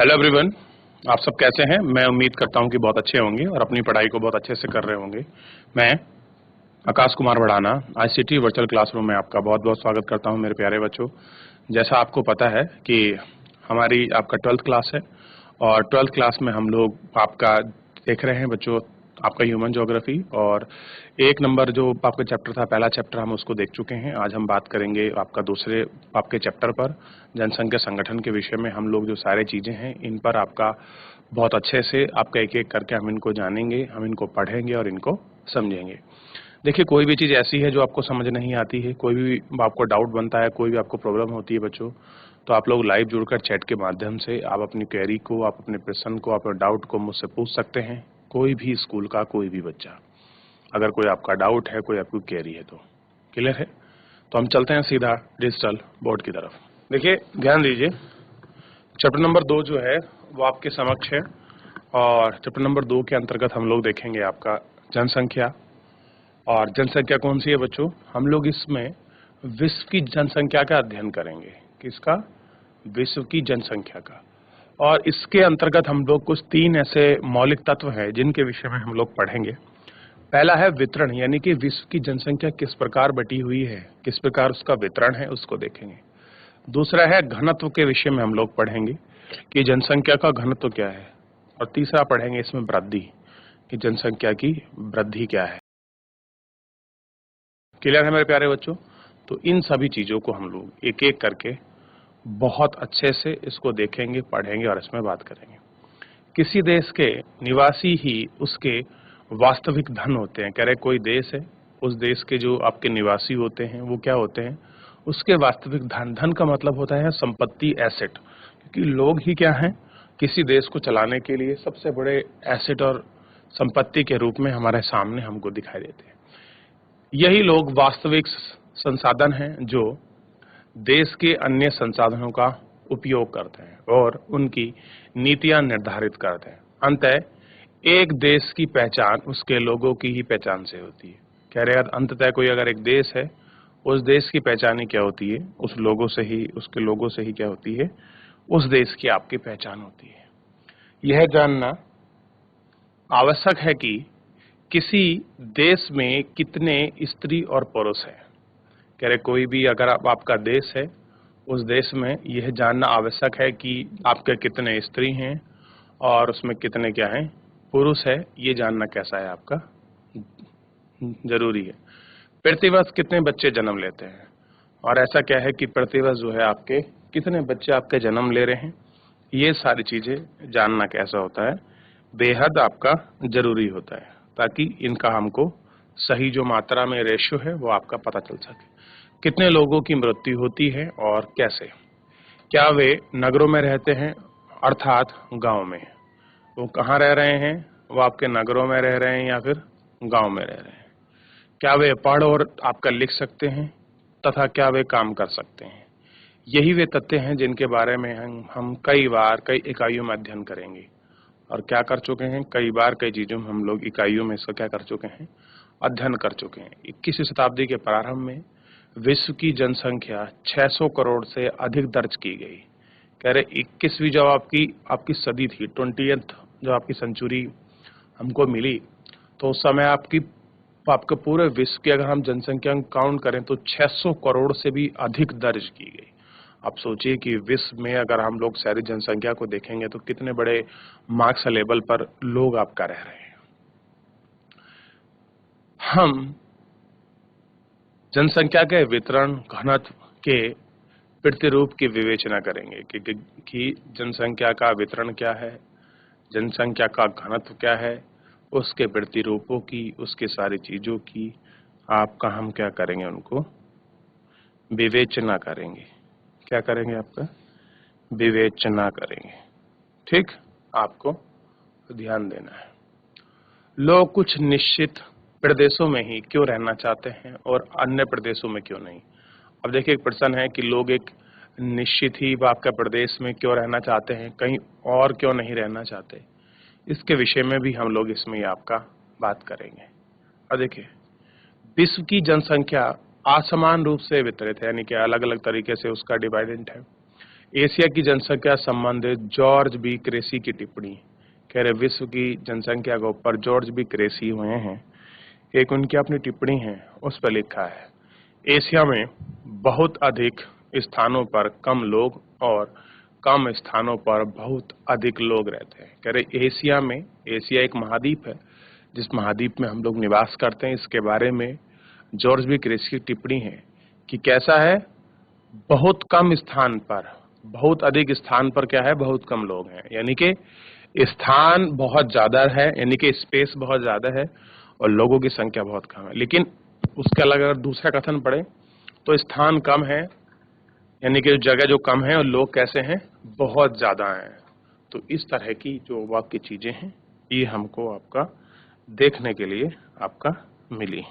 Hello everyone, आप सब कैसे हैं। मैं उम्मीद करता हूं कि बहुत अच्छे होंगे और अपनी पढ़ाई को बहुत अच्छे से कर रहे होंगे। मैं Akash Kumar Bhadana ICT virtual classroom में आपका बहुत बहुत स्वागत करता हूं मेरे प्यारे बच्चों। जैसा आपको पता है कि हमारी आपका 12th क्लास है और 12th क्लास में हम लोग आपका देख रहे हैं बच्चों आपका ह्यूमन ज्योग्राफी, और एक नंबर जो आपका चैप्टर था, पहला चैप्टर हम उसको देख चुके हैं। आज हम बात करेंगे आपका दूसरे आपके चैप्टर पर, जनसंख्या संगठन के विषय में। हम लोग जो सारे चीजें हैं इन पर आपका बहुत अच्छे से आपका एक एक करके हम इनको जानेंगे, हम इनको पढ़ेंगे और इनको समझेंगे। देखिए, कोई भी चीज ऐसी है जो आपको समझ नहीं आती है, कोई भी आपको डाउट बनता है, कोई भी आपको प्रॉब्लम होती है बच्चों, तो आप लोग लाइव जुड़कर चैट के माध्यम से आप अपनी क्वेरी को, आप अपने प्रश्न को, अपने डाउट को मुझसे पूछ सकते हैं। कोई भी स्कूल का कोई भी बच्चा, अगर कोई आपका डाउट है, कोई आपकी क्वेरी है, तो क्लियर है। तो हम चलते हैं सीधा डिजिटल बोर्ड की तरफ। देखिए, ध्यान दीजिए, चैप्टर नंबर 2 जो है वो आपके समक्ष है, और चैप्टर नंबर 2 के अंतर्गत हम लोग देखेंगे आपका जनसंख्या। और जनसंख्या कौन सी है बच्चों? हम लोग इसमें विश्व की जनसंख्या का अध्ययन करेंगे। किसका? विश्व की जनसंख्या का। और इसके अंतर्गत हम लोग कुछ 3 ऐसे मौलिक तत्व हैं जिनके विषय में हम लोग पढ़ेंगे। पहला है वितरण, यानी कि विश्व की जनसंख्या किस प्रकार बटी हुई है, किस प्रकार उसका वितरण है, उसको देखेंगे। दूसरा है घनत्व के विषय में हम लोग पढ़ेंगे कि जनसंख्या का घनत्व क्या है। और तीसरा पढ़ेंगे इसमें वृद्धि, कि जनसंख्या की वृद्धि क्या है। क्लियर है मेरे प्यारे बच्चों? तो इन सभी चीजों को हम लोग एक एक करके बहुत अच्छे से इसको देखेंगे, पढ़ेंगे और इसमें बात करेंगे। किसी देश के निवासी ही उसके वास्तविक धन होते हैं। कह रहे कोई देश है, उस देश के जो आपके निवासी होते हैं वो क्या होते हैं? उसके वास्तविक धन। धन का मतलब होता है संपत्ति, एसेट। क्योंकि लोग ही क्या हैं? किसी देश को चलाने के लिए सबसे बड़े एसेट और संपत्ति के रूप में हमारे सामने हमको दिखाई देते हैं। यही लोग वास्तविक संसाधन हैं जो देश के अन्य संसाधनों का उपयोग करते हैं और उनकी नीतियां निर्धारित करते हैं। अंततः एक देश की पहचान उसके लोगों की ही पहचान से होती है। कह रहे हैं अंततः कोई अगर एक देश है, उस देश की पहचान ही क्या होती है? उस लोगों से ही, उसके लोगों से ही क्या होती है? उस देश की आपकी पहचान होती है। यह जानना आवश्यक है कि किसी देश में कितने स्त्री और पुरुष हैं। कह रहे कोई भी अगर आपका देश है, उस देश में यह जानना आवश्यक है कि आपके कितने स्त्री हैं और उसमें कितने क्या हैं? पुरुष है। ये जानना कैसा है? आपका जरूरी है। प्रतिवर्ष कितने बच्चे जन्म लेते हैं, और ऐसा क्या है कि प्रतिवर्ष जो है आपके कितने बच्चे आपके जन्म ले रहे हैं, ये सारी चीजें जानना कैसा होता है? बेहद आपका जरूरी होता है, ताकि इनका हमको सही जो मात्रा में रेशियो है वो आपका पता चल सके। कितने लोगों की मृत्यु होती है और कैसे? क्या वे नगरों में रहते हैं अर्थात गांव में? वो कहाँ रह रहे हैं? वो आपके नगरों में रह रहे हैं या फिर गांव में रह रहे हैं? क्या वे पढ़ और आपका लिख सकते हैं तथा क्या वे काम कर सकते हैं? यही वे तथ्य हैं जिनके बारे में हम कई बार कई इकाइयों में अध्ययन करेंगे। और क्या कर चुके हैं? कई बार कई चीजों में हम लोग इकाइयों में इसका क्या कर चुके हैं? अध्ययन कर चुके हैं। 21वीं शताब्दी के प्रारंभ में विश्व की जनसंख्या 600 करोड़ से अधिक दर्ज की गई। कह रहे 21वीं जब आपकी सदी थी, 20th जब आपकी सेंचुरी हमको मिली, तो उस समय आपके पूरे विश्व की अगर हम जनसंख्या काउंट करें तो 600 करोड़ से भी अधिक दर्ज की गई। आप सोचिए कि विश्व में अगर हम लोग सारी जनसंख्या को देखेंगे तो कितने बड़े मार्क्स लेवल पर लोग आपका रह रहे हैं। हम जनसंख्या के वितरण घनत्व के प्रतिरूप की विवेचना करेंगे कि जनसंख्या का वितरण क्या है, जनसंख्या का घनत्व क्या है, उसके प्रतिरूपों की, उसके सारी चीजों की आपका हम क्या करेंगे? उनको विवेचना करेंगे। क्या करेंगे? आपका विवेचना करेंगे। ठीक, आपको ध्यान देना है। लोग कुछ निश्चित प्रदेशों में ही क्यों रहना चाहते हैं और अन्य प्रदेशों में क्यों नहीं? अब देखिए, एक प्रश्न है कि लोग एक निश्चित ही आपका प्रदेश में क्यों रहना चाहते हैं, कहीं और क्यों नहीं रहना चाहते। इसके विषय में भी हम लोग इसमें आपका बात करेंगे। और देखिए, विश्व की जनसंख्या असमान रूप से वितरित है, यानी कि अलग अलग तरीके से उसका डिवाइडेंट है। एशिया की जनसंख्या संबंधित जॉर्ज बी क्रेसी की टिप्पणी। कह रहे विश्व की जनसंख्या के ऊपर जॉर्ज बी क्रेसी हुए हैं, एक उनकी अपनी टिप्पणी है, उस पर लिखा है एशिया में बहुत अधिक स्थानों पर कम लोग और कम स्थानों पर बहुत अधिक लोग रहते हैं। कह रहे एशिया में, एशिया एक महाद्वीप है, जिस महाद्वीप में हम लोग निवास करते हैं, इसके बारे में जॉर्ज बी क्रेसी की टिप्पणी है कि कैसा है, बहुत कम स्थान पर, बहुत अधिक स्थान पर क्या है, बहुत कम लोग हैं। यानी कि स्थान बहुत ज्यादा है, यानी कि स्पेस बहुत ज्यादा है और लोगों की संख्या बहुत कम है। लेकिन उसके अलग अगर दूसरा कथन पढ़े तो स्थान कम है, यानी कि जगह जो कम है और लोग कैसे हैं, बहुत ज्यादा हैं। तो इस तरह की जो वाक्य चीजें हैं ये हमको आपका देखने के लिए आपका मिली।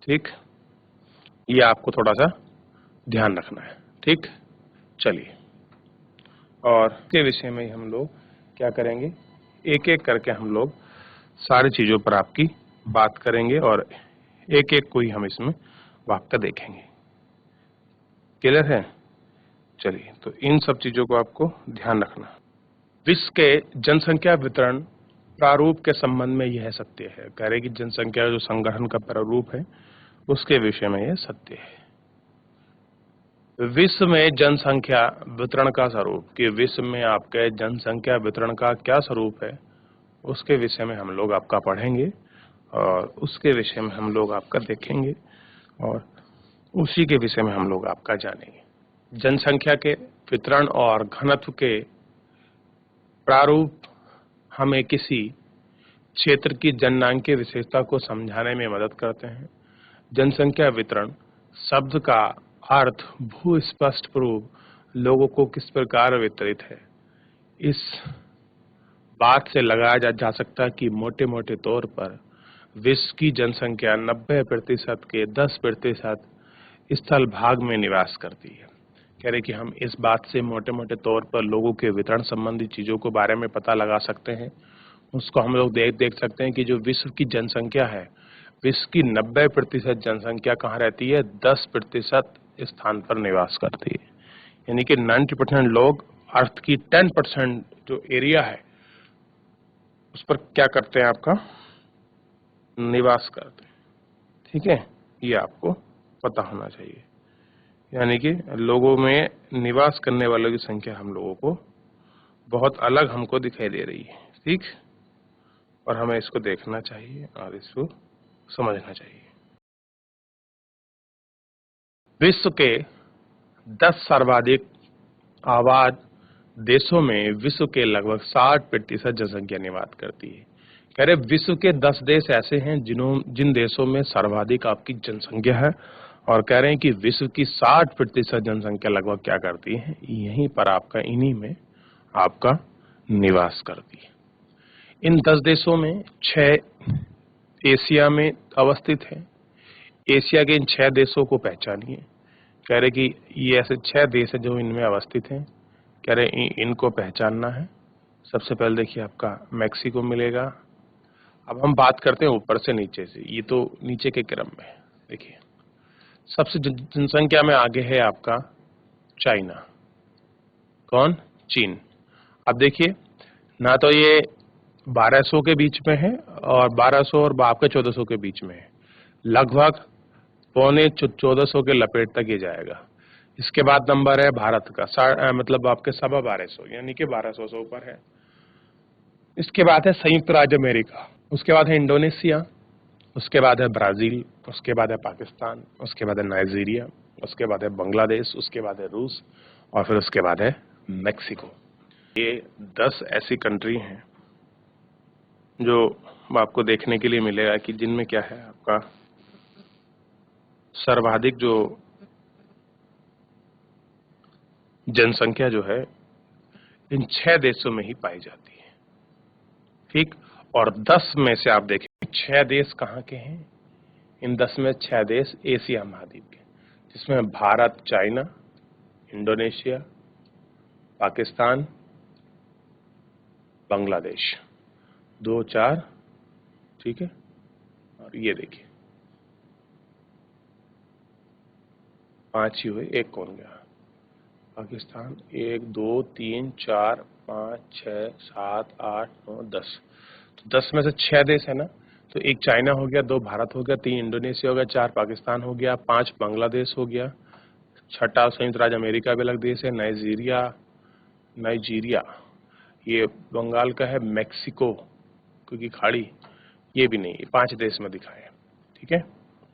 ठीक, ये आपको थोड़ा सा ध्यान रखना है। ठीक, चलिए, और के विषय में हम लोग क्या करेंगे, एक एक करके हम लोग सारी चीजों पर आपकी बात करेंगे और एक एक कोई हम इसमें वाक्य देखेंगे। क्लियर है? चलिए, तो इन सब चीजों को आपको ध्यान रखना। विश्व के जनसंख्या वितरण प्रारूप के संबंध में यह सत्य है। कह रहे कि जनसंख्या जो संगठन का प्रारूप है उसके विषय में यह सत्य है। विश्व में जनसंख्या वितरण का स्वरूप, कि विश्व में आपके जनसंख्या वितरण का क्या स्वरूप है, उसके विषय में हम लोग आपका पढ़ेंगे और उसके विषय में हम लोग आपका देखेंगे और उसी के विषय में हम लोग आपका जानेंगे। जनसंख्या के वितरण और घनत्व के प्रारूप हमें किसी क्षेत्र की जननांकीय विशेषता को समझाने में मदद करते हैं। जनसंख्या वितरण शब्द का अर्थ भूस्पष्ट पूर्व लोगों को किस प्रकार वितरित है, इस बात से लगाया जा सकता है कि मोटे मोटे तौर पर विश्व की जनसंख्या 90% के 10% स्थल भाग में निवास करती है। कह रहे कि हम इस बात से मोटे मोटे तौर पर लोगों के वितरण संबंधी चीजों के बारे में पता लगा सकते हैं। उसको हम लोग देख सकते हैं कि जो विश्व की जनसंख्या है, विश्व की 90% जनसंख्या कहाँ रहती है, 10% स्थान पर निवास करती है। यानी कि 90% लोग अर्थ की 10% जो एरिया है उस पर क्या करते हैं, आपका निवास करते हैं। ठीक है, ये आपको पता होना चाहिए। यानी कि लोगों में निवास करने वालों की संख्या हम लोगों को बहुत अलग हमको दिखाई दे रही है। ठीक, और हमें इसको देखना चाहिए और इसको समझना चाहिए। विश्व के 10 सर्वाधिक आबाद देशों में विश्व के लगभग 60% जनसंख्या निवास करती है। कह रहे विश्व के 10 देश ऐसे हैं जिन देशों में सर्वाधिक आपकी जनसंख्या है और कह रहे हैं कि विश्व की 60% जनसंख्या लगभग क्या करती है, यहीं पर आपका, इन्हीं में आपका निवास करती है। इन 10 देशों में 6 एशिया में अवस्थित है। एशिया के इन 6 देशों को पहचानिए। कह रहे कि ये ऐसे 6 देश है जो इनमें अवस्थित हैं। कह रहे इनको पहचानना है। सबसे पहले देखिए आपका मैक्सिको मिलेगा। अब हम बात करते हैं ऊपर से नीचे से, ये तो नीचे के क्रम में। देखिए सबसे जनसंख्या में आगे है आपका चाइना। कौन? चीन। अब देखिए ना तो ये 1200 के बीच में है और 1200 और आपके 1400 के बीच में है, लगभग पौने 1400 के लपेट तक ये जाएगा। इसके बाद नंबर है भारत का, मतलब आपके 1250, यानी कि 1200 से ऊपर है। इसके बाद है संयुक्त राज्य अमेरिका, उसके बाद है इंडोनेशिया, उसके बाद है ब्राजील, उसके बाद है पाकिस्तान, उसके बाद है नाइजीरिया, उसके बाद है बांग्लादेश, उसके बाद है रूस और फिर उसके बाद है मेक्सिको। ये 10 ऐसी कंट्री हैं जो आपको देखने के लिए मिलेगा कि जिनमें क्या है, आपका सर्वाधिक जो जनसंख्या जो है इन 6 देशों में ही पाई जाती है। ठीक, और 10 में से आप देखें 6 देश कहाँ के हैं, इन 10 में 6 देश एशिया महाद्वीप के, जिसमें भारत, चाइना, इंडोनेशिया, पाकिस्तान, बांग्लादेश, 2, 4, ठीक है। और ये देखिए 5 ही हुए, एक कौन गया, पाकिस्तान 1 2 3 4 5 6 7 8 9 10, तो 10 में से 6 देश है ना, तो 1 चाइना हो गया, 2 भारत हो गया, 3 इंडोनेशिया हो गया, 4 पाकिस्तान हो गया, 5 बांग्लादेश हो गया, छठा संयुक्त राज्य अमेरिका भी अलग देश है, नाइजीरिया ये बंगाल का है, मैक्सिको क्योंकि खाड़ी ये भी नहीं, 5 देश में दिखाए हैं। ठीक है,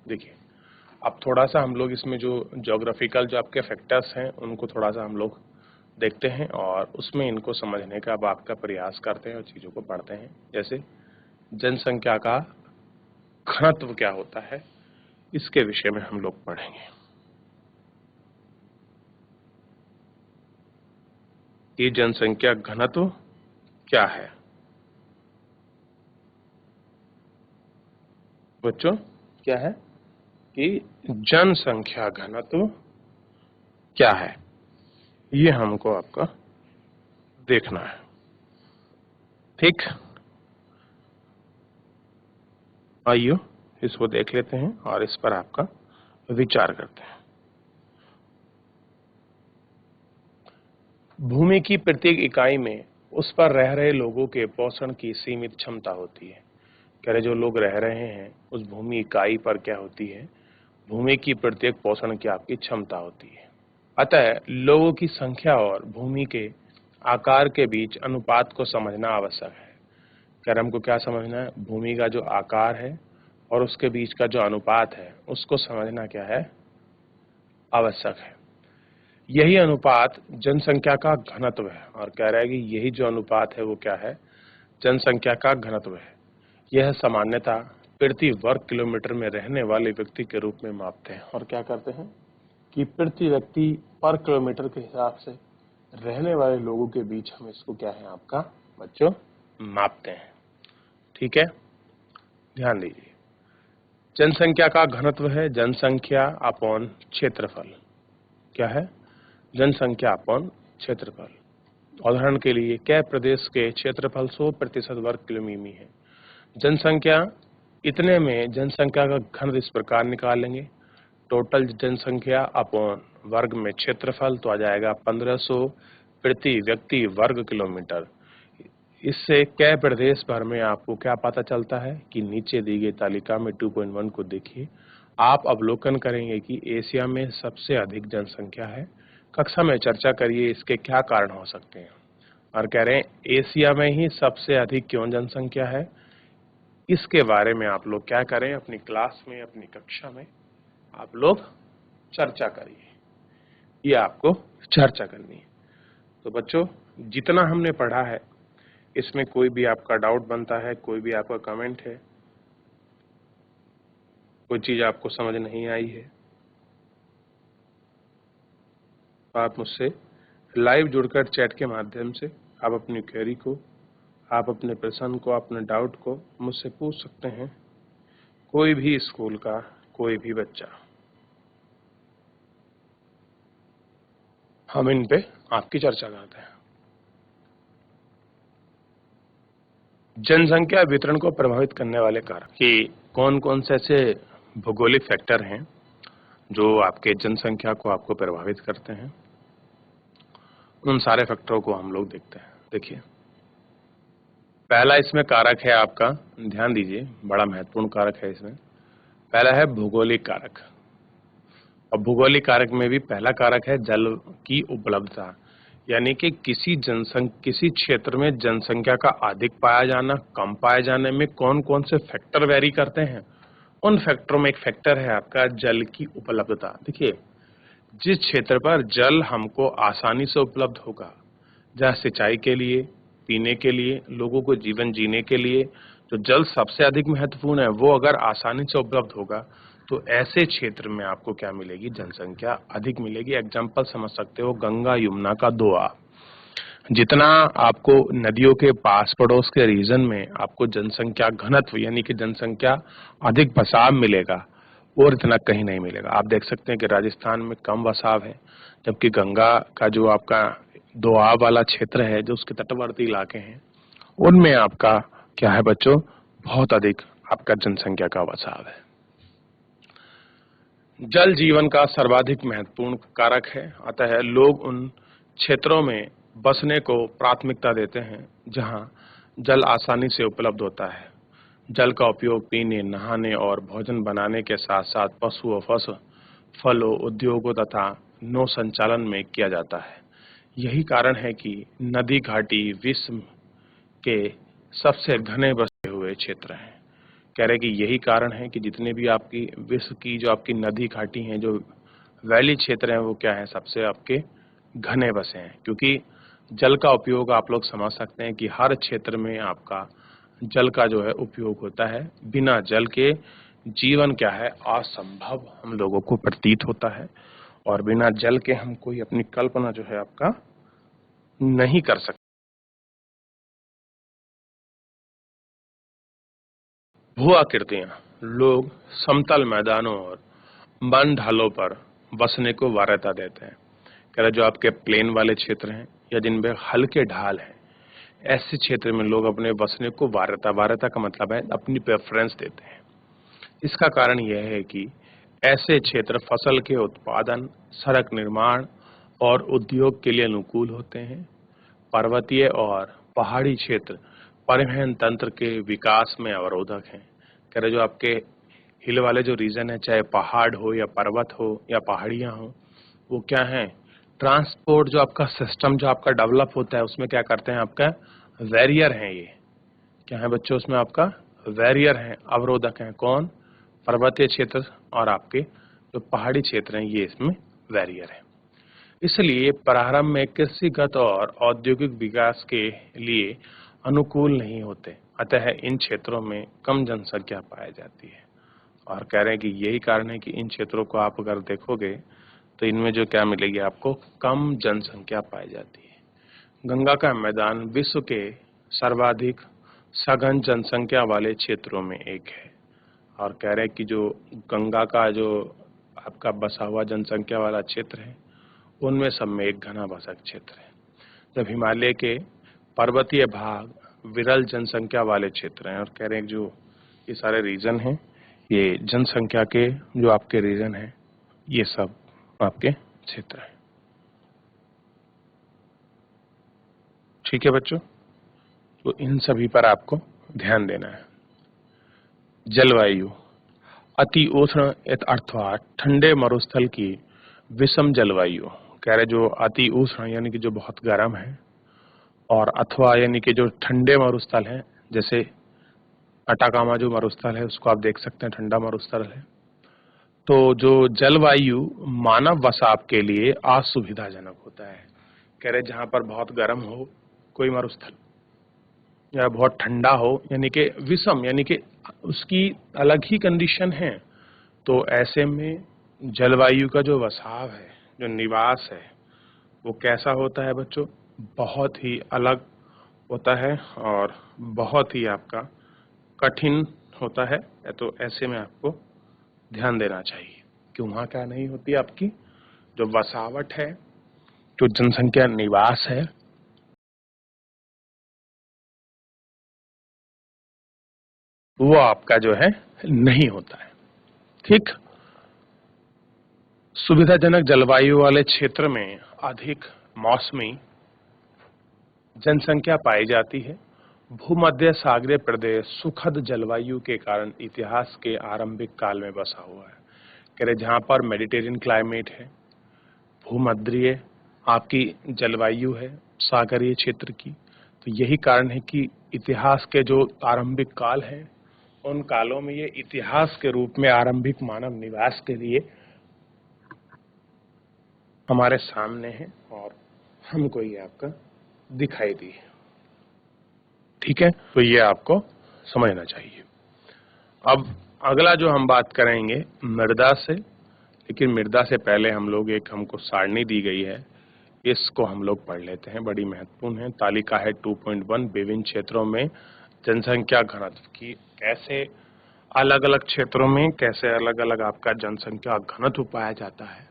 देखिए अब थोड़ा सा हम लोग इसमें जो ज्योग्राफिकल जो आपके फैक्टर्स हैं उनको थोड़ा सा हम लोग देखते हैं और उसमें इनको समझने का अब आपका प्रयास करते हैं और चीज़ों को पढ़ते हैं। जैसे जनसंख्या का घनत्व क्या होता है, इसके विषय में हम लोग पढ़ेंगे कि जनसंख्या घनत्व क्या है। बच्चों क्या है कि जनसंख्या घनत्व क्या है, ये हमको आपका देखना है। ठीक, आइए इसको देख लेते हैं और इस पर आपका विचार करते हैं। भूमि की प्रत्येक इकाई में उस पर रह रहे लोगों के पोषण की सीमित क्षमता होती है। कह रहे जो लोग रह रहे हैं उस भूमि इकाई पर क्या होती है, भूमि की प्रत्येक पोषण की आपकी क्षमता होती है। अतः लोगों की संख्या और भूमि के आकार के बीच अनुपात को समझना आवश्यक है। कह रहे हमको क्या समझना है, भूमि का जो आकार है और उसके बीच का जो अनुपात है उसको समझना क्या है, आवश्यक है। यही अनुपात जनसंख्या का घनत्व है और कह रहा है कि यही जो अनुपात है वो क्या है, जनसंख्या का घनत्व है। यह सामान्यतः प्रति वर्ग किलोमीटर में रहने वाले व्यक्ति के रूप में मापते हैं और क्या करते हैं कि प्रति व्यक्ति पर किलोमीटर के हिसाब से रहने वाले लोगों के बीच हम इसको क्या है आपका बच्चों मापते हैं। ठीक है, ध्यान दीजिए, जनसंख्या का घनत्व है जनसंख्या अपॉन क्षेत्रफल। क्या है, जनसंख्या अपॉन क्षेत्रफल। उदाहरण के लिए क्या प्रदेश के क्षेत्रफल 100% वर्ग किलोमीटर है। जनसंख्या इतने में जनसंख्या का घनत्व इस प्रकार निकालेंगे, टोटल जनसंख्या अपॉन वर्ग में क्षेत्रफल, तो आ जाएगा 1500 प्रति व्यक्ति वर्ग किलोमीटर। इससे कै प्रदेश भर में आपको क्या पता चलता है कि नीचे दी गई तालिका में 2.1 को देखिए, आप अवलोकन करेंगे कि एशिया में सबसे अधिक जनसंख्या है। कक्षा में चर्चा करिए इसके क्या कारण हो सकते हैं और कह रहे हैं एशिया में ही सबसे अधिक क्यों जनसंख्या है, इसके बारे में आप लोग क्या करें, अपनी क्लास में अपनी कक्षा में आप लोग चर्चा करिए, ये आपको चर्चा करनी है। तो बच्चों जितना हमने पढ़ा है इसमें कोई भी आपका डाउट बनता है, कोई भी आपका कमेंट है, कोई चीज आपको समझ नहीं आई है, तो आप मुझसे लाइव जुड़कर चैट के माध्यम से आप अपनी क्वेरी को, आप अपने प्रश्न को, अपने डाउट को मुझसे पूछ सकते हैं। कोई भी स्कूल का कोई भी बच्चा, हम इन पे आपकी चर्चा करते हैं। जनसंख्या वितरण को प्रभावित करने वाले कारक कि कौन कौन से ऐसे भौगोलिक फैक्टर हैं जो आपके जनसंख्या को आपको प्रभावित करते हैं, उन सारे फैक्टरों को हम लोग देखते हैं। देखिए पहला इसमें कारक है आपका, ध्यान दीजिए बड़ा महत्वपूर्ण कारक है इसमें, पहला है भौगोलिक कारक। और भौगोलिक कारक में भी पहला कारक है जल की उपलब्धता, यानी कि किसी क्षेत्र में जनसंख्या का अधिक पाया जाना, कम पाए जाने में कौन कौन से फैक्टर वेरी करते हैं, उन फैक्टरों में एक फैक्टर है आपका जल की उपलब्धता। देखिए जिस क्षेत्र पर जल हमको आसानी से उपलब्ध होगा, जहाँ सिंचाई के लिए, पीने के लिए, लोगों को जीवन जीने के लिए जो जल सबसे अधिक महत्वपूर्ण है वो अगर आसानी से उपलब्ध होगा तो ऐसे क्षेत्र में आपको क्या मिलेगी, जनसंख्या अधिक मिलेगी। एग्जाम्पल समझ सकते हो गंगा यमुना का दोआब, जितना आपको नदियों के पास पड़ोस के रीजन में आपको जनसंख्या घनत्व यानी कि जनसंख्या अधिक बसाव मिलेगा और इतना कहीं नहीं मिलेगा। आप देख सकते हैं कि राजस्थान में कम बसाव है, जबकि गंगा का जो आपका दोआब वाला क्षेत्र है, जो उसके तटवर्ती इलाके हैं, उनमें आपका क्या है बच्चों, बहुत अधिक आपका जनसंख्या का बसाव है। जल जीवन का सर्वाधिक महत्वपूर्ण कारक है, अतः लोग उन क्षेत्रों में बसने को प्राथमिकता देते हैं जहां जल आसानी से उपलब्ध होता है। जल का उपयोग पीने, नहाने और भोजन बनाने के साथ साथ पशु और फलों, उद्योगों तथा नौ संचालन में किया जाता है। यही कारण है कि नदी घाटी विश्व के सबसे घने बसे हुए क्षेत्र हैं। कह रहे कि यही कारण है कि जितने भी आपकी विश्व की जो आपकी नदी घाटी हैं, जो वैली क्षेत्र हैं, वो क्या है, सबसे आपके घने बसे हैं। क्योंकि जल का उपयोग आप लोग समझ सकते हैं कि हर क्षेत्र में आपका जल का जो है उपयोग होता है। बिना जल के जीवन क्या है, असंभव हम लोगों को प्रतीत होता है, और बिना जल के हम कोई अपनी कल्पना जो है आपका नहीं कर सकते। भू आकृतियां, लोग समतल मैदानों और वन ढालों पर बसने को वार्यता देते हैं। कह रहे जो आपके प्लेन वाले क्षेत्र हैं या जिनमें हल्के ढाल हैं, ऐसे क्षेत्र में लोग अपने बसने को वार्यता का मतलब है अपनी प्रेफरेंस देते हैं। इसका कारण यह है कि ऐसे क्षेत्र फसल के उत्पादन, सड़क निर्माण और उद्योग के लिए अनुकूल होते हैं। पर्वतीय और पहाड़ी क्षेत्र परिवहन तंत्र के विकास में अवरोधक हैं। कह रहे जो आपके हिल वाले जो रीजन है, चाहे पहाड़ हो या पर्वत हो या पहाड़ियां हो, वो क्या है, ट्रांसपोर्ट जो आपका सिस्टम जो आपका डेवलप होता है उसमें क्या करते हैं, आपका बैरियर है। ये क्या है बच्चों, उसमें आपका बैरियर है, अवरोधक है। कौन? पर्वतीय क्षेत्र और आपके जो पहाड़ी क्षेत्र हैं, ये इसमें बैरियर है। इसलिए प्रारंभ में कृषिगत और औद्योगिक विकास के लिए अनुकूल नहीं होते, अतः इन क्षेत्रों में कम जनसंख्या पाई जाती है। और कह रहे हैं कि यही कारण है कि इन क्षेत्रों को आप अगर देखोगे तो इनमें जो क्या मिलेगी आपको, कम जनसंख्या पाई जाती है। गंगा का मैदान विश्व के सर्वाधिक सघन जनसंख्या वाले क्षेत्रों में एक है। और कह रहे हैं कि जो गंगा का जो आपका बसा हुआ जनसंख्या वाला क्षेत्र है, उनमें सब में एक घना बसा क्षेत्र है। जब हिमालय के पर्वतीय भाग विरल जनसंख्या वाले क्षेत्र हैं। और कह रहे हैं जो ये सारे रीजन हैं, ये जनसंख्या के जो आपके रीजन हैं, ये सब आपके क्षेत्र हैं। ठीक है बच्चों, तो इन सभी पर आपको ध्यान देना है। जलवायु, अति उष्ण अर्थात ठंडे मरुस्थल की विषम जलवायु। कह रहे जो अति उष्ण यानी कि जो बहुत गर्म है, और अथवा यानी कि जो ठंडे मरुस्थल है, जैसे अटाकामा जो मरुस्थल है उसको आप देख सकते हैं, ठंडा मरुस्थल है। तो जो जलवायु मानव बसाव के लिए असुविधाजनक होता है। कह रहे जहां पर बहुत गर्म हो कोई मरुस्थल या बहुत ठंडा हो, यानी कि विषम, यानी कि उसकी अलग ही कंडीशन है, तो ऐसे में जलवायु का जो बसाव है, जो निवास है, वो कैसा होता है बच्चों, बहुत ही अलग होता है और बहुत ही आपका कठिन होता है। तो ऐसे में आपको ध्यान देना चाहिए कि वहाँ क्या नहीं होती, आपकी जो बसावट है, जो जनसंख्या निवास है, वो आपका जो है नहीं होता है। ठीक, सुविधाजनक जलवायु वाले क्षेत्र में अधिक मौसमी जनसंख्या पाई जाती है। भूमध्य सागरीय प्रदेश सुखद जलवायु के कारण इतिहास के आरंभिक काल में बसा हुआ है। कह रहे जहाँ पर मेडिटेरियन क्लाइमेट है, भूमध्य आपकी जलवायु है सागरीय क्षेत्र की, तो यही कारण है कि इतिहास के जो आरंभिक काल हैं, उन कालों में ये इतिहास के रूप में आरंभिक मानव निवास के लिए हमारे सामने है और हमको ये आपका दिखाई दी है। ठीक है, तो ये आपको समझना चाहिए। अब अगला जो हम बात करेंगे मृदा से, लेकिन मृदा से पहले हम लोग एक हमको सारणी दी गई है, इसको हम लोग पढ़ लेते हैं, बड़ी महत्वपूर्ण है। तालिका है 2.1, विभिन्न क्षेत्रों में जनसंख्या घनत्व की, कैसे अलग अलग क्षेत्रों में कैसे अलग अलग आपका जनसंख्या घनत्व पाया जाता है,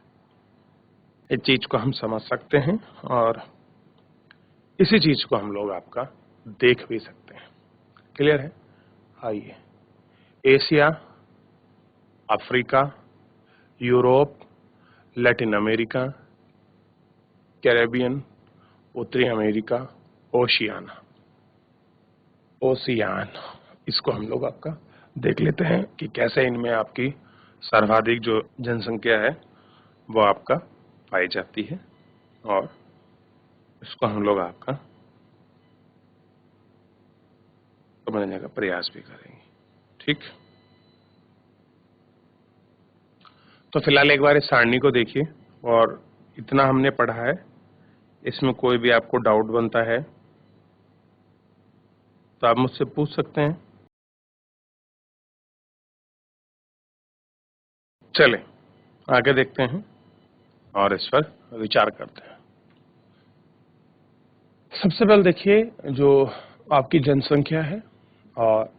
इस चीज को हम समझ सकते हैं और इसी चीज को हम लोग आपका देख भी सकते हैं। क्लियर है? आइए, Asia, Africa, Europe, Latin America, Caribbean, उत्तरी अमेरिका, ओशियाना, ओशियान, इसको हम लोग आपका देख लेते हैं कि कैसे इनमें आपकी सर्वाधिक जो जनसंख्या है वो आपका पाई जाती है, और इसको हम लोग आपका समझने का प्रयास भी करेंगे। ठीक, तो फिलहाल एक बार इस सारणी को देखिए, और इतना हमने पढ़ा है, इसमें कोई भी आपको डाउट बनता है तो आप मुझसे पूछ सकते हैं। चले आगे देखते हैं और इस पर विचार करते हैं। सबसे पहले देखिए, जो आपकी जनसंख्या है और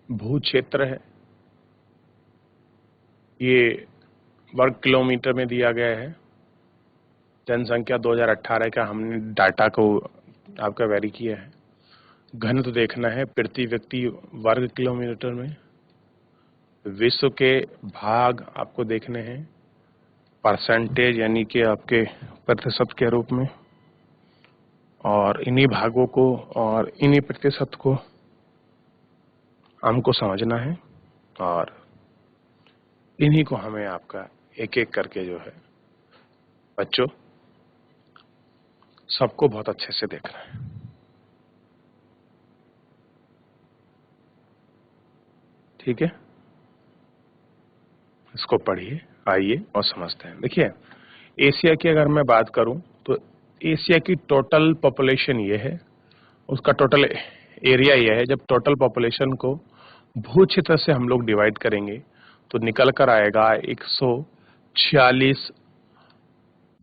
भू क्षेत्र है, ये वर्ग किलोमीटर में दिया गया है। जनसंख्या 2018 का हमने डाटा को आपका वेरी किया है। घनत्व तो देखना है प्रति व्यक्ति वर्ग किलोमीटर में। विश्व के भाग आपको देखने हैं परसेंटेज, यानी कि आपके प्रतिशत के रूप में, और इन्हीं भागों को और इन्हीं प्रतिशत को हमको समझना है, और इन्हीं को हमें आपका एक एक करके जो है बच्चों सबको बहुत अच्छे से देखना है। ठीक है, इसको पढ़िए, आइए और समझते हैं। देखिए, एशिया की अगर मैं बात करूं तो एशिया की टोटल पॉपुलेशन ये है, उसका टोटल एरिया ये है। जब टोटल पॉपुलेशन को भू क्षेत्र से हम लोग डिवाइड करेंगे तो निकल कर आएगा 146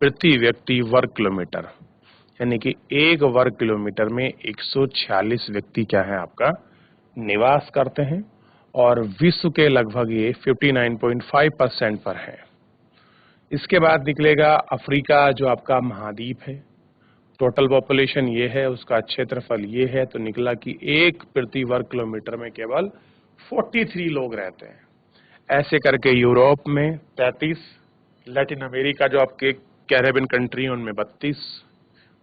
प्रति व्यक्ति वर्ग किलोमीटर, यानी कि एक वर्ग किलोमीटर में 146 व्यक्ति क्या है आपका निवास करते हैं, और विश्व के लगभग ये 59.5% पर है। इसके बाद निकलेगा अफ्रीका, जो आपका महाद्वीप है। टोटल पॉपुलेशन ये है, उसका क्षेत्रफल ये है, तो निकला कि एक प्रति वर्ग किलोमीटर में केवल 43 लोग रहते हैं। ऐसे करके यूरोप में 33, लैटिन अमेरिका जो आपके कैरेबियन कंट्री है उनमें 32,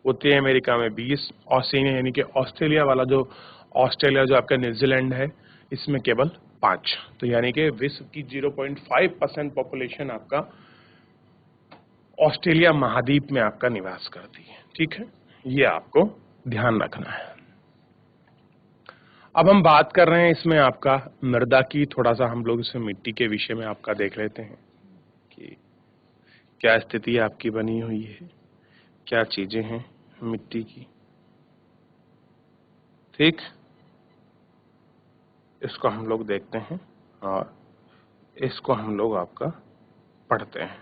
उत्तरी अमेरिका में 20, ओशिनिया यानी कि ऑस्ट्रेलिया वाला जो ऑस्ट्रेलिया जो आपका न्यूजीलैंड है, इसमें केवल 5। तो यानी कि विश्व की 0.5% पॉपुलेशन आपका ऑस्ट्रेलिया महाद्वीप में आपका निवास करती है। ठीक है, ये आपको ध्यान रखना है। अब हम बात कर रहे हैं इसमें आपका मृदा की, थोड़ा सा हम लोग इसमें मिट्टी के विषय में आपका देख लेते हैं कि क्या स्थिति आपकी बनी हुई है, क्या चीजें हैं मिट्टी की। ठीक, इसको हम लोग देखते हैं और इसको हम लोग आपका पढ़ते हैं।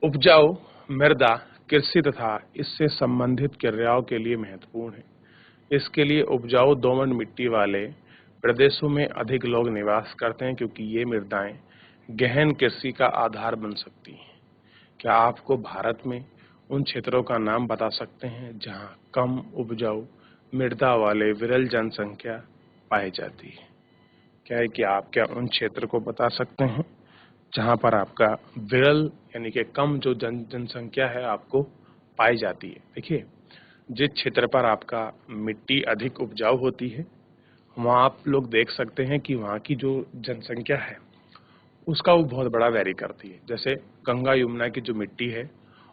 उपजाऊ मृदा कृषि तथा इससे संबंधित क्रियाओं के लिए महत्वपूर्ण है। इसके लिए उपजाऊ दोमट मिट्टी वाले प्रदेशों में अधिक लोग निवास करते हैं, क्योंकि ये मृदाएं गहन कृषि का आधार बन सकती हैं। क्या आपको भारत में उन क्षेत्रों का नाम बता सकते हैं जहां कम उपजाऊ मृदा वाले विरल जनसंख्या पाई जाती है? क्या है कि आप क्या उन क्षेत्र को बता सकते हैं जहां पर आपका विरल यानी कि कम जो जनसंख्या है आपको पाई जाती है? देखिए, जिस क्षेत्र पर आपका मिट्टी अधिक उपजाऊ होती है, वहाँ आप लोग देख सकते हैं कि वहाँ की जो जनसंख्या है उसका वो बहुत बड़ा वैरी करती है। जैसे गंगा यमुना की जो मिट्टी है,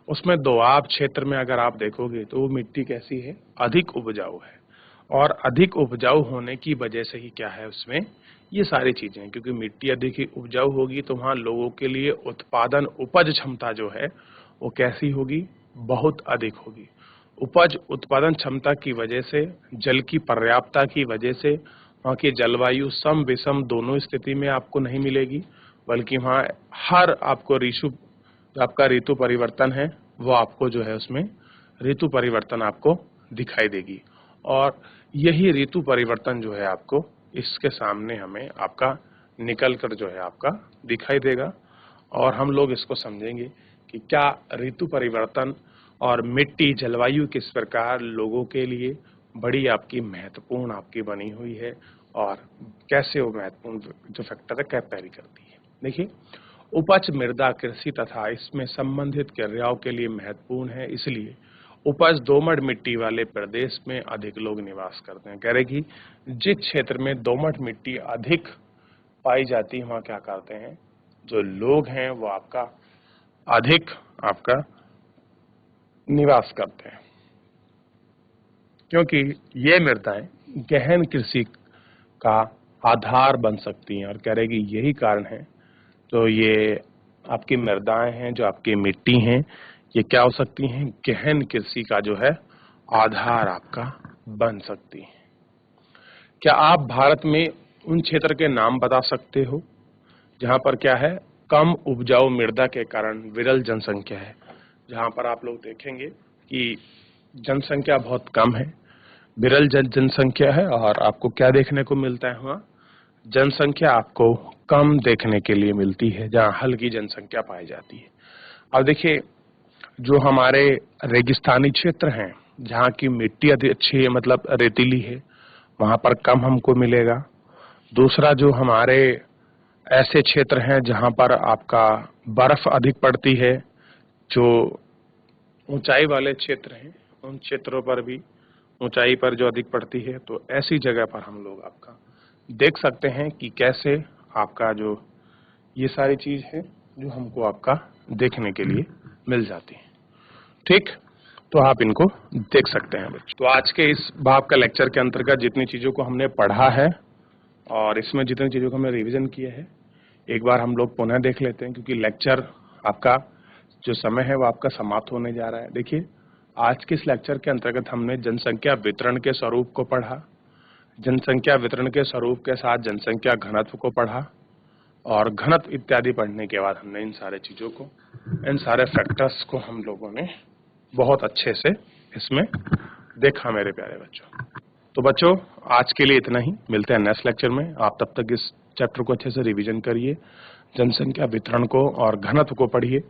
उसमें दोआब क्षेत्र में अगर आप देखोगे तो वो मिट्टी कैसी है, अधिक उपजाऊ है। और अधिक उपजाऊ होने की वजह से ही क्या है उसमें ये सारी चीजें हैं, क्योंकि मिट्टी अधिक ही उपजाऊ होगी तो वहाँ लोगों के लिए उत्पादन उपज क्षमता जो है वो कैसी होगी, बहुत अधिक होगी। उपज उत्पादन क्षमता की वजह से, जल की पर्याप्तता की वजह से वहाँ की जलवायु सम विषम दोनों स्थिति में आपको नहीं मिलेगी, बल्कि वहाँ हर आपको आपका ऋतु परिवर्तन है वो आपको जो है उसमें ऋतु परिवर्तन आपको दिखाई देगी। और यही ऋतु परिवर्तन जो है आपको इसके सामने हमें आपका निकल कर जो है आपका दिखाई देगा, और हम लोग इसको समझेंगे कि क्या ऋतु परिवर्तन और मिट्टी जलवायु किस प्रकार लोगों के लिए बड़ी आपकी महत्वपूर्ण आपकी बनी हुई है, और कैसे वो महत्वपूर्ण जो फैक्टर है क्या पैरी करती है। देखिए, उपज मृदा कृषि तथा इसमें संबंधित क्रियाओं के लिए महत्वपूर्ण है, इसलिए उपज दोमट मिट्टी वाले प्रदेश में अधिक लोग निवास करते हैं। कह रहे कि जिस क्षेत्र में दोमट मिट्टी अधिक पाई जाती है वहां क्या करते हैं, जो लोग हैं वो अधिक आपका निवास करते हैं, क्योंकि ये मृदाएं गहन कृषि का आधार बन सकती हैं। और कह रहे कि यही कारण है तो ये आपकी मृदाएं हैं, जो आपकी मिट्टी हैं, ये क्या हो सकती हैं, गहन कृषि का जो है आधार आपका बन सकती है। क्या आप भारत में उन क्षेत्र के नाम बता सकते हो जहां पर क्या है, कम उपजाऊ मृदा के कारण विरल जनसंख्या है? जहां पर आप लोग देखेंगे कि जनसंख्या बहुत कम है, विरल जनसंख्या है, और आपको क्या देखने को मिलता है वहां, जनसंख्या आपको कम देखने के लिए मिलती है, जहां हल्की जनसंख्या पाई जाती है। अब देखिए, जो हमारे रेगिस्तानी क्षेत्र हैं, जहाँ की मिट्टी अच्छी है, मतलब रेतीली है, वहां पर कम हमको मिलेगा। दूसरा, जो हमारे ऐसे क्षेत्र हैं जहां पर आपका बर्फ अधिक पड़ती है, जो ऊंचाई वाले क्षेत्र हैं, उन क्षेत्रों पर भी ऊंचाई पर जो अधिक पड़ती है, तो ऐसी जगह पर हम लोग आपका देख सकते हैं कि कैसे आपका जो ये सारी चीज है जो हमको आपका देखने के लिए मिल जाती है। ठीक, तो आप इनको देख सकते हैं बच्चों। तो आज के इस भाग का लेक्चर के अंतर्गत जितनी चीजों को हमने पढ़ा है और इसमें जितनी चीजों को हमने रिवीजन किया है, एक बार हम लोग पुनः देख लेते हैं, क्योंकि लेक्चर आपका जो समय है वो आपका समाप्त होने जा रहा है। देखिए, आज के इस लेक्चर के अंतर्गत हमने जनसंख्या वितरण के स्वरूप को पढ़ा, जनसंख्या वितरण के स्वरूप के साथ जनसंख्या घनत्व को पढ़ा, और घनत्व इत्यादि पढ़ने के बाद हमने इन सारे चीजों को, इन सारे फैक्टर्स को हम लोगों ने बहुत अच्छे से इसमें देखा मेरे प्यारे बच्चों। तो बच्चों, आज के लिए इतना ही, मिलते हैं नेक्स्ट लेक्चर में। आप तब तक इस चैप्टर को अच्छे से रिवीजन करिए, जनसंख्या वितरण को और घनत्व को पढ़िए।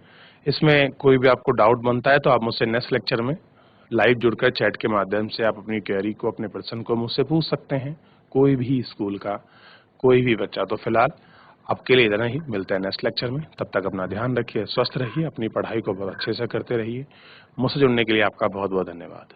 इसमें कोई भी आपको डाउट बनता है तो आप मुझसे नेक्स्ट लेक्चर में लाइव जुड़कर चैट के माध्यम से आप अपनी क्वेरी को, अपने प्रश्न को मुझसे पूछ सकते हैं, कोई भी स्कूल का कोई भी बच्चा। तो फिलहाल आपके लिए इतना ही, मिलते हैं नेक्स्ट लेक्चर में। तब तक अपना ध्यान रखिए, स्वस्थ रहिए, अपनी पढ़ाई को बहुत अच्छे से करते रहिए। मुझसे जुड़ने के लिए आपका बहुत बहुत धन्यवाद।